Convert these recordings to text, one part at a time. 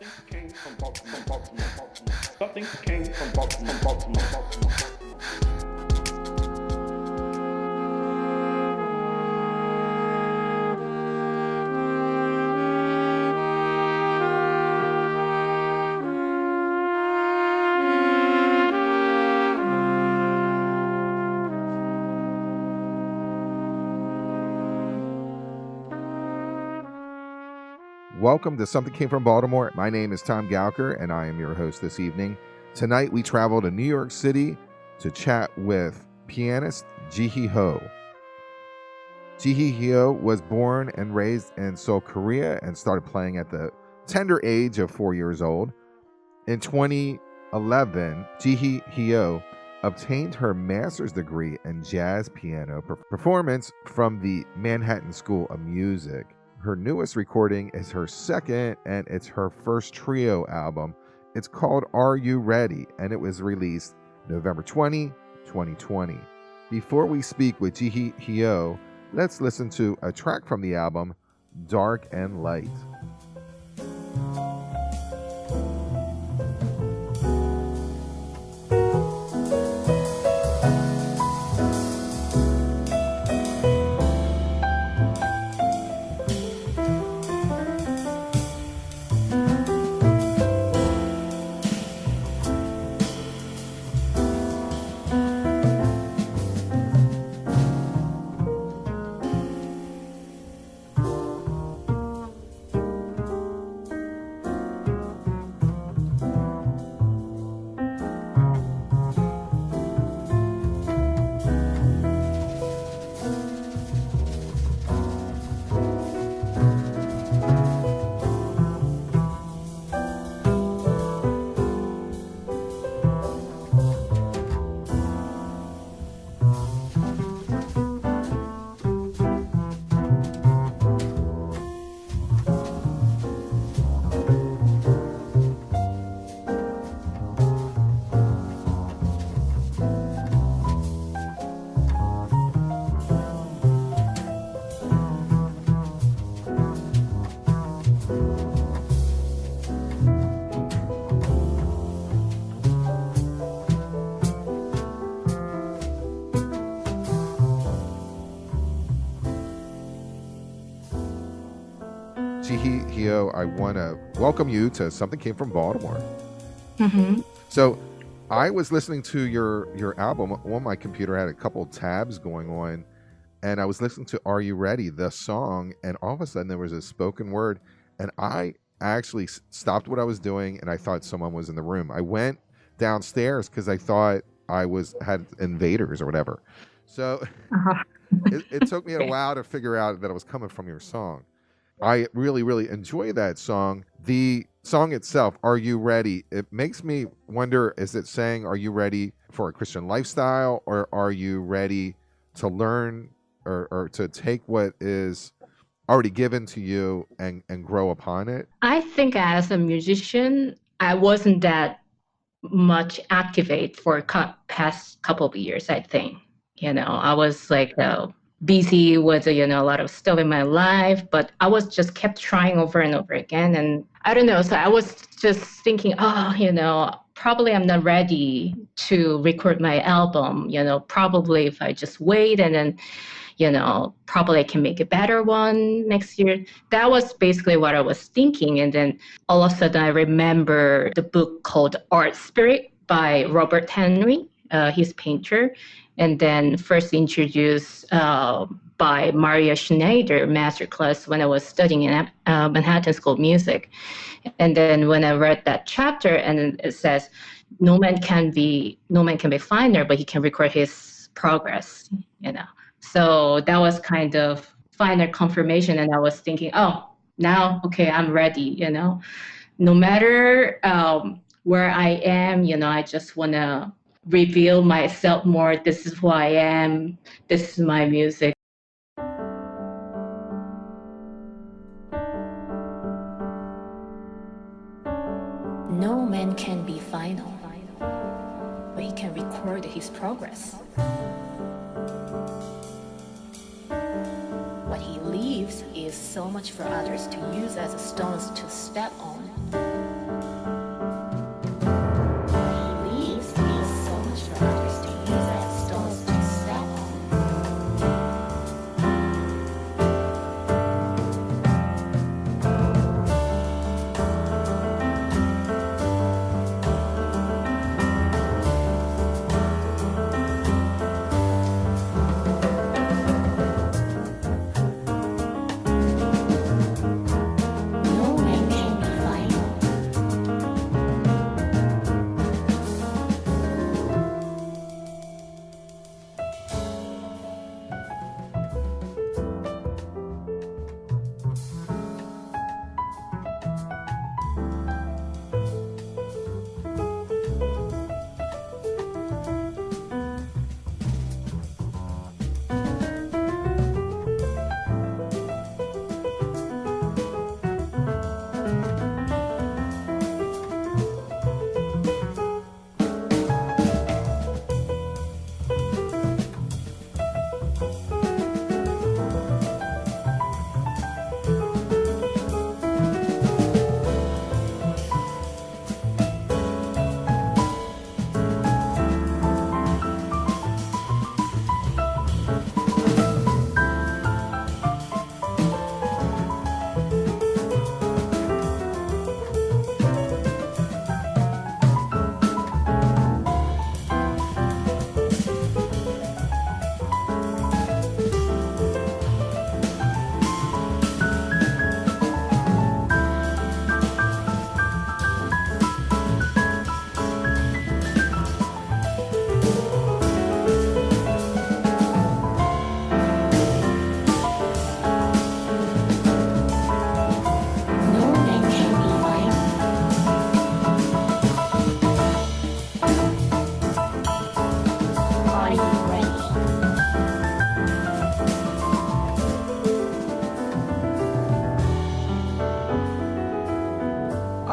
came from Baltimore. Something came from Baltimore. Welcome to Something Came from Baltimore. My name is Tom Gauker, and I am your host this evening. Tonight, we travel to New York City to chat with pianist Jihee Heo. Jihee Heo was born and raised in Seoul, Korea, and started playing at the tender age of 4 years old. In 2011, Jihee Heo obtained her master's degree in jazz piano performance from the Manhattan School of Music. Her newest recording is her second, and it's her first trio album. It's called Are You Ready? And it was released November 20, 2020. Before we speak with Jihee Heo, let's listen to a track from the album, Dark and Light. Jihee Heo, I want to welcome you to Something Came from Baltimore. Mm-hmm. So I was listening to your album on my computer. I had a couple tabs going on, and I was listening to Are You Ready, the song, and all of a sudden there was a spoken word, and I actually stopped what I was doing, and I thought someone was in the room. I went downstairs because I thought I had invaders or whatever. So Uh-huh. it took me a while to figure out that it was coming from your song. I really, really enjoy that song. The song itself, Are You Ready? It makes me wonder, is it saying, are you ready for a Christian lifestyle, or are you ready to learn or to take what is already given to you and grow upon it? I think as a musician, I wasn't that much activate for past couple of years, I think. I was like busy with, a lot of stuff in my life, but I was just kept trying over and over again. And I don't know. So I was just thinking, probably I'm not ready to record my album. Probably if I just wait and then, probably I can make a better one next year. That was basically what I was thinking. And then all of a sudden I remember the book called Art Spirit by Robert Henry. He's a painter. And then first introduced by Maria Schneider masterclass when I was studying in Manhattan School of Music. And then when I read that chapter, and it says, no man can be finer, but he can record his progress, So that was kind of final confirmation. And I was thinking, now, okay, I'm ready, No matter where I am, I just want to reveal myself more. This is who I am. This is my music. No man can be final, but he can record his progress. What he leaves is so much for others to use as stones to step on.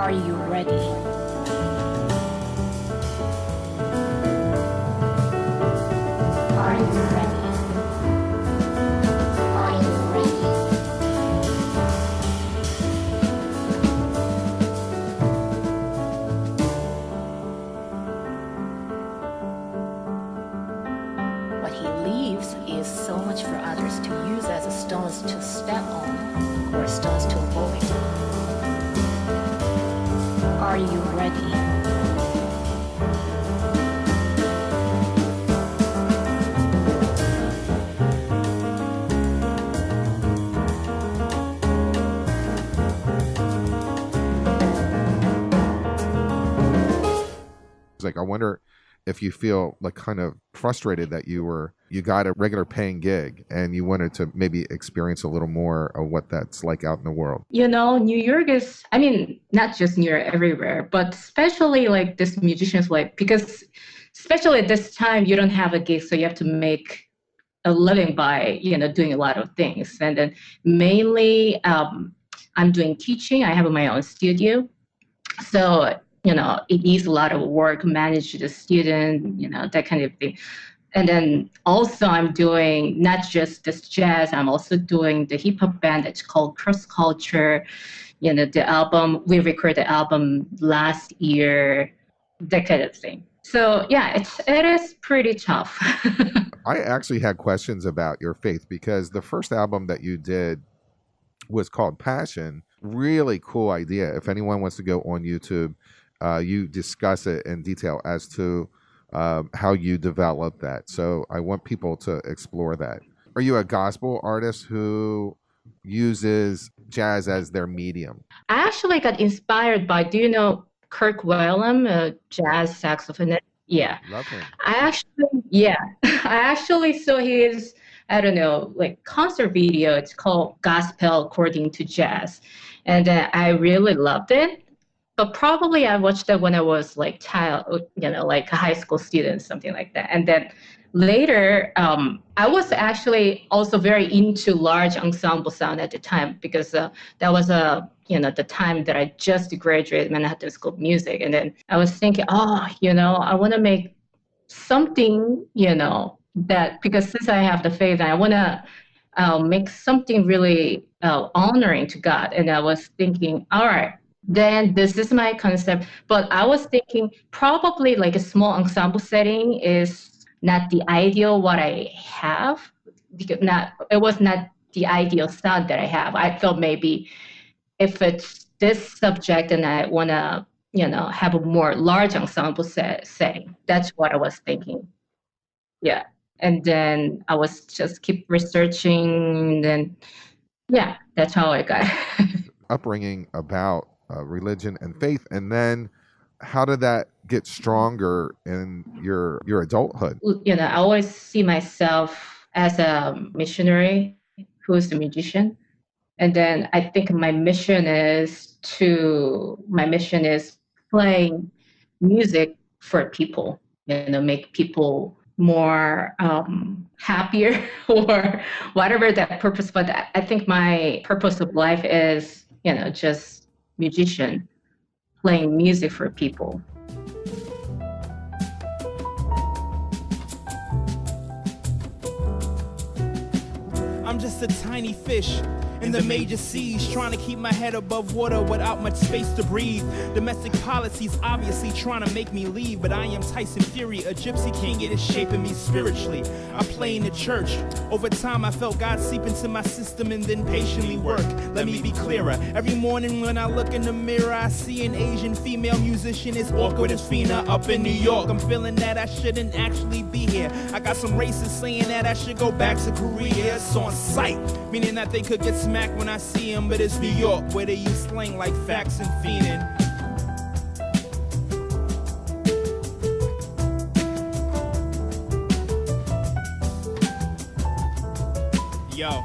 Are you ready? Are you ready? Are you ready? What he leaves is so much for others to use as a stones to step on or stones to avoid. Are you ready? It's like, I wonder if you feel like kind of frustrated that you got a regular paying gig and you wanted to maybe experience a little more of what that's like out in the world. You know, New York is, I mean, not just New York, everywhere, but especially like this musicians, like, because especially at this time, you don't have a gig, so you have to make a living by, you know, doing a lot of things. And then mainly I'm doing teaching. I have my own studio. So, you know, it needs a lot of work, manage the student, you know, that kind of thing. And then also I'm doing not just this jazz, I'm also doing the hip hop band that's called Cross Culture. You know, the album, we recorded the album last year, that kind of thing. So yeah, it is pretty tough. I actually had questions about your faith because the first album that you did was called Passion. Really cool idea. If anyone wants to go on YouTube, you discuss it in detail as to how you developed that. So I want people to explore that. Are you a gospel artist who uses jazz as their medium? I actually got inspired by, do you know Kirk Whalum, a jazz saxophonist? Yeah. Love him. I actually saw his, I don't know, like concert video. It's called Gospel According to Jazz. And I really loved it. But probably I watched that when I was like child, you know, like a high school student, something like that. And then later, I was actually also very into large ensemble sound at the time because that was the time that I just graduated Manhattan School of Music. And then I was thinking, you know, I want to make something, you know, that, because since I have the faith, I want to make something really honoring to God. And I was thinking, all right, then this is my concept. But I was thinking probably like a small ensemble setting is not the ideal what I have, because it was not the ideal sound that I have. I thought maybe if it's this subject and I want to, you know, have a more large ensemble setting. That's what I was thinking. Yeah. And then I was just keep researching. Then, yeah, that's how I got Upbringing about religion and faith, and then how did that get stronger in your adulthood? You know, I always see myself as a missionary who's a musician. And then I think my mission is playing music for people, you know, make people more happier or whatever that purpose. But I think my purpose of life is, you know, just musician playing music for people. I'm just a tiny fish in the major seas, trying to keep my head above water without much space to breathe. Domestic policies obviously trying to make me leave, but I am Tyson Fury, a gypsy king. It is shaping me spiritually. I play in the church. Over time I felt God seep into my system and then patiently work. Let me be clearer. Every morning when I look in the mirror, I see an Asian female musician as awkward as Fina up in New York. I'm feeling that I shouldn't actually be here. I got some racists saying that I should go back to Korea. It's on sight, meaning that they could get smack when I see him, but it's New York where they use slang like facts and fiending. Yo.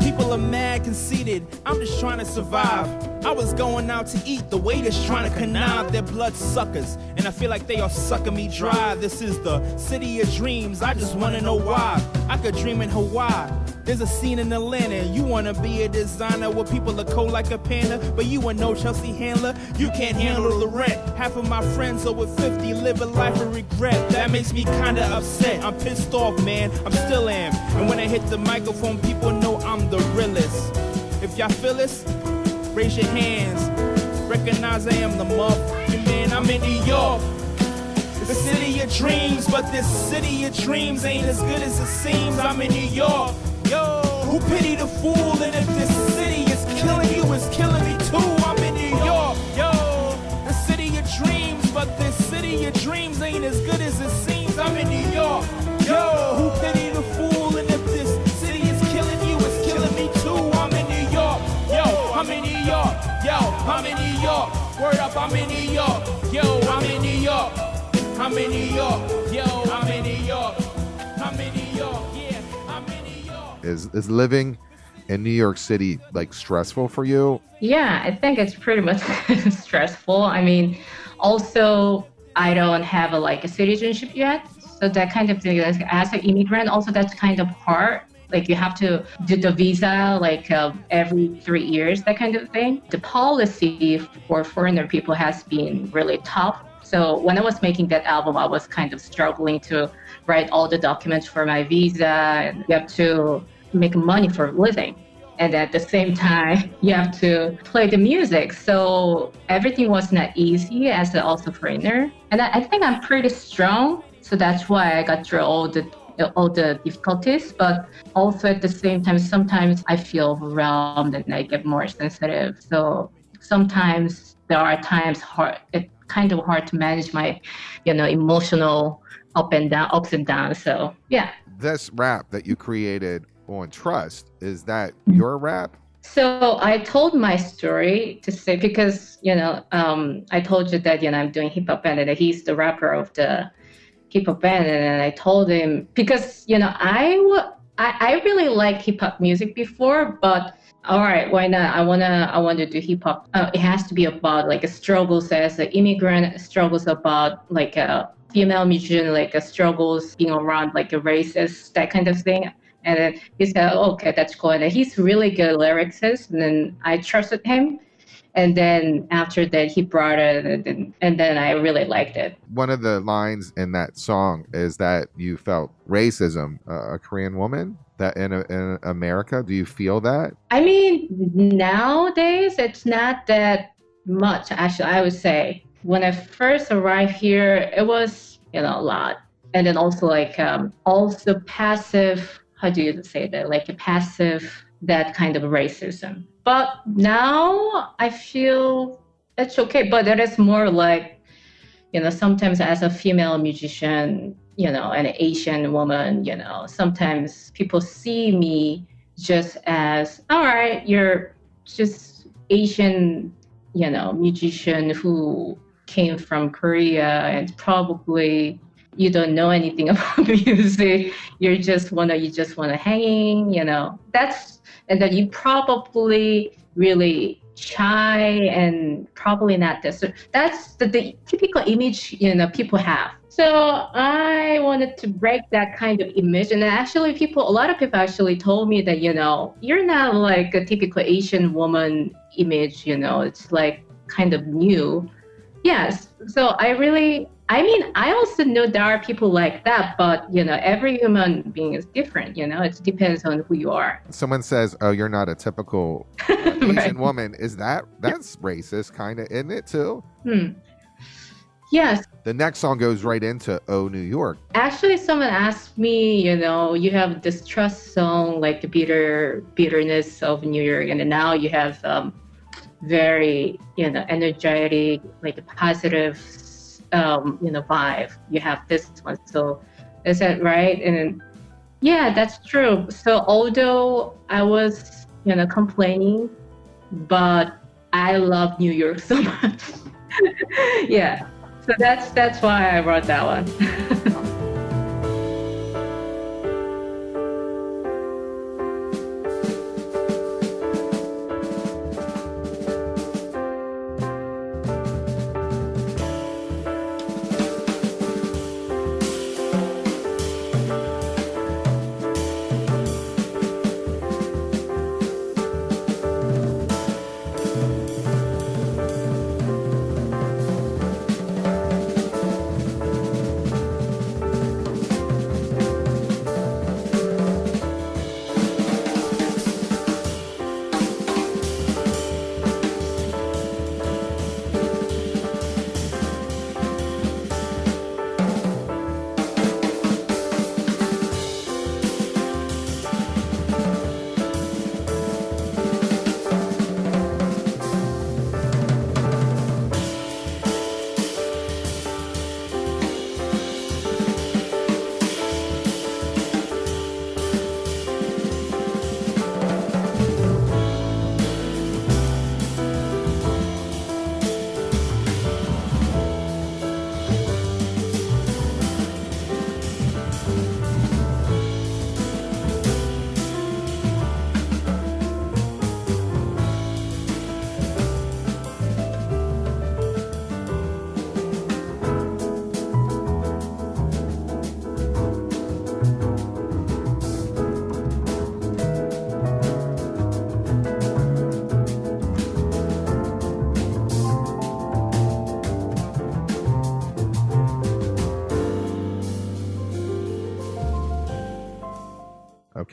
People are mad, conceited. I'm just trying to survive. I was going out to eat, the waiters trying to connive. They're blood suckers, and I feel like they are sucking me dry. This is the city of dreams, I just wanna know why. I could dream in Hawaii, There's a scene in Atlanta. You wanna be a designer where people are cold like a panda, but you are no Chelsea handler. You can't handle the rent. Half of my friends over 50 live a life of regret. That makes me kinda upset. I'm pissed off, man. I'm still am. And when I hit the microphone, people know I'm the realest. If y'all feel this, raise your hands. Recognize I am the motherfucking man. I'm in New York, the city of dreams, but this city of dreams ain't as good as it seems. I'm in New York, yo. Who pity the fool? And if this city is killing you, it's killing me too. I'm in New York, yo. The city of dreams, but this city of dreams ain't as good as it seems. I'm in New York, yo. Who pity the fool? And if this city is killing you, it's killing me too. I'm in New York, yo. I'm in New York, yo. I'm in New York. Word up, I'm in New York, yo. I'm in New York. I'm in New York, yo, I'm in New York, I'm in New York, yeah, I'm in New York. Is living in New York City like stressful for you? Yeah, I think it's pretty much stressful. I mean, also, I don't have a citizenship yet. So that kind of thing, as an immigrant, also that's kind of hard. Like you have to do the visa every 3 years, that kind of thing. The policy for foreigner people has been really tough. So when I was making that album, I was kind of struggling to write all the documents for my visa, and you have to make money for living. And at the same time, you have to play the music. So everything was not easy as also foreigner. And I think I'm pretty strong. So that's why I got through all the difficulties. But also at the same time, sometimes I feel overwhelmed and I get more sensitive. So sometimes there are times kind of hard to manage my, emotional ups and downs. So yeah. This rap that you created on Trust, is that your rap? So I told my story to say, because, I told you that, I'm doing hip hop band and he's the rapper of the hip hop band. And I told him, because, I really liked hip hop music before, but all right, why not? I want to do hip hop. It has to be about struggles as an immigrant, struggles about a female musician, struggles being around a racist, that kind of thing. And then he said, okay, that's cool. And he's really good lyricist. And then I trusted him. And then after that, he brought it, and then I really liked it. One of the lines in that song is that you felt racism, a Korean woman, that in America. Do you feel that? I mean, nowadays, it's not that much, actually, I would say. When I first arrived here, it was, a lot. And then also also passive, how do you say that? Passive, that kind of racism. But now I feel it's okay. But it is more sometimes as a female musician, an Asian woman, sometimes people see me just as, all right, you're just Asian, musician who came from Korea and probably you don't know anything about music. You just wanna hang, and then you probably really shy and probably not this. So that's the typical image, people have. So I wanted to break that kind of image. And actually a lot of people actually told me that, you're not like a typical Asian woman image, it's kind of new. Yes. So I also know there are people like that, but, every human being is different, it depends on who you are. Someone says, oh, you're not a typical Asian Right. woman. That's racist, kind of, isn't it, too? Yes. The next song goes right into Oh, New York. Actually, someone asked me, you have this trust song, the bitterness of New York, and then now you have very, energetic, positive, vibe. You have this one. So is that right? And yeah, that's true. So although I was, complaining, but I love New York so much. Yeah. So that's why I wrote that one.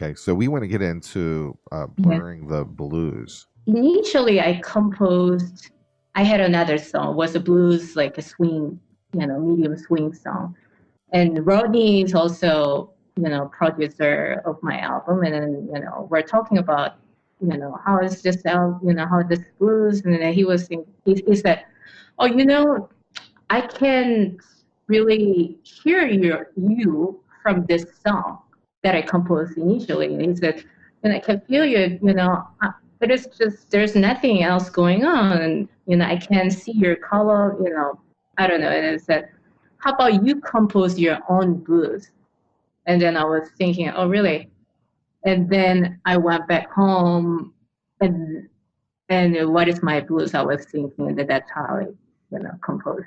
Okay, so we want to get into Blurring the Blues. Initially, I had another song, was a blues, like a swing, medium swing song. And Rodney is also, producer of my album. And then, we're talking about, how is this out, how this blues. And then he said, oh, I can really hear you from this song that I composed initially. And he said, and I can feel you, but it's just, there's nothing else going on. And, I can see your color, I don't know. And I said, how about you compose your own blues? And then I was thinking, oh, really? And then I went back home and what is my blues? I was thinking that that's how I, compose.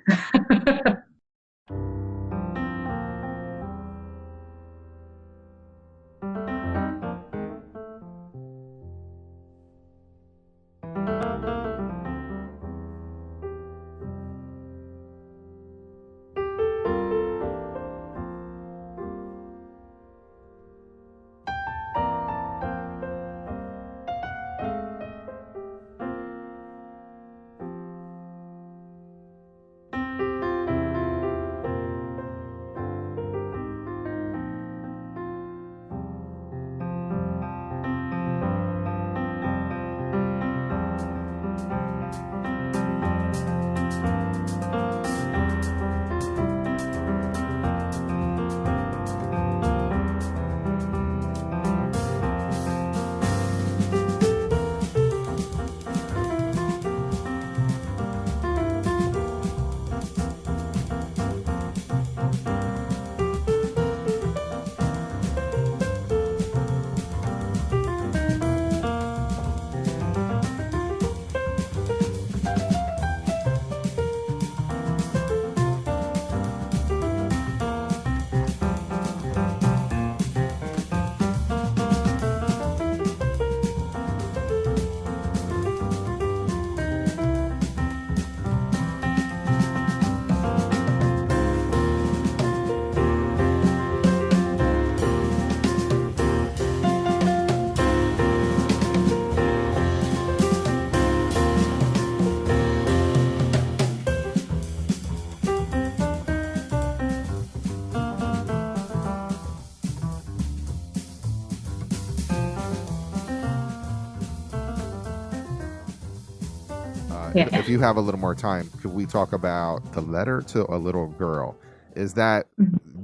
If you have a little more time, could we talk about the letter to a little girl? Is that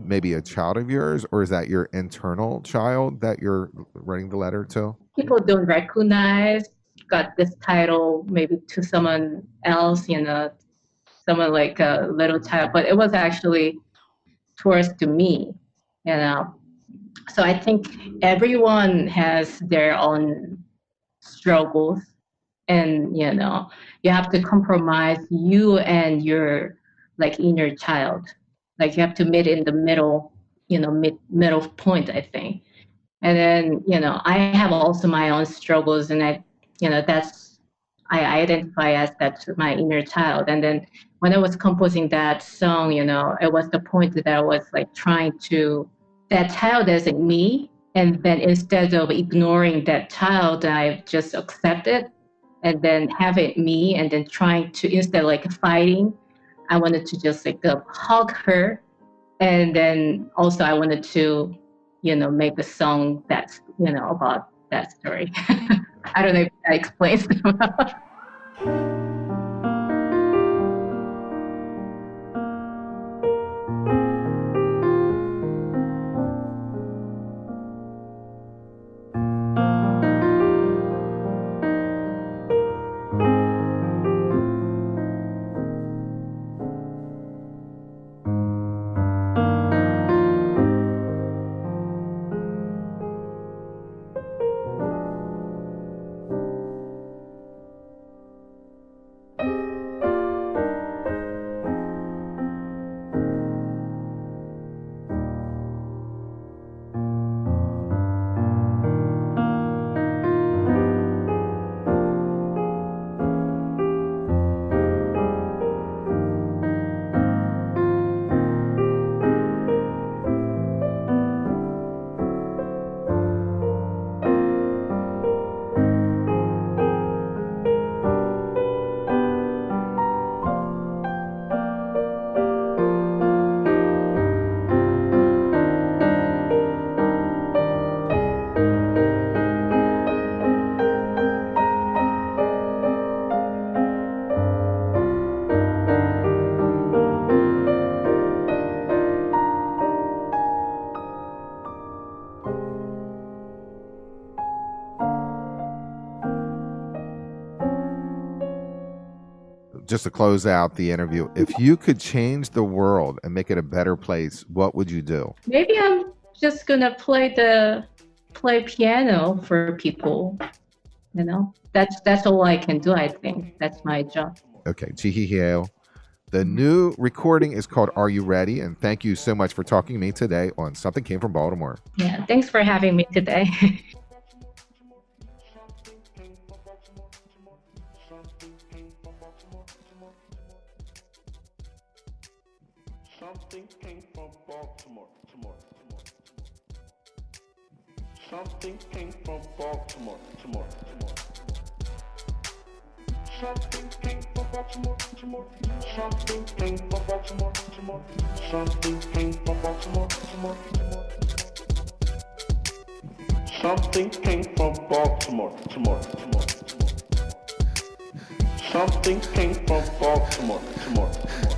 maybe a child of yours, or is that your internal child that you're writing the letter to? People don't recognize, got this title maybe to someone else, someone like a little child, but it was actually towards to me, So I think everyone has their own struggles, and you have to compromise you and your like inner child, like you have to meet in the middle, middle point, I think. And then I have also my own struggles, and that's I identify as that's my inner child. And then when I was composing that song, it was the point that I was like trying to, that child isn't me, and then instead of ignoring that child, I just accept it and then have it me, and then trying to, instead like fighting, I wanted to just like hug her. And then also I wanted to, make a song that's, about that story. I don't know if that explains. just to close out the interview, if you could change the world and make it a better place, what would you do? Maybe I'm just gonna play piano for people. You know, that's all I can do. I think that's my job. Okay, Jihee Heo. The new recording is called Are You Ready? And thank you so much for talking to me today on Something Came from Baltimore. Yeah, thanks for having me today. Something came from Baltimore, Baltimore, Baltimore. Something came from Baltimore, Baltimore, Baltimore. Something came from Baltimore, Baltimore. Something came from Baltimore, Baltimore. Something came from Baltimore, Baltimore, Baltimore. Something came from Baltimore, Baltimore, Baltimore. Something came from Baltimore, Baltimore, Baltimore.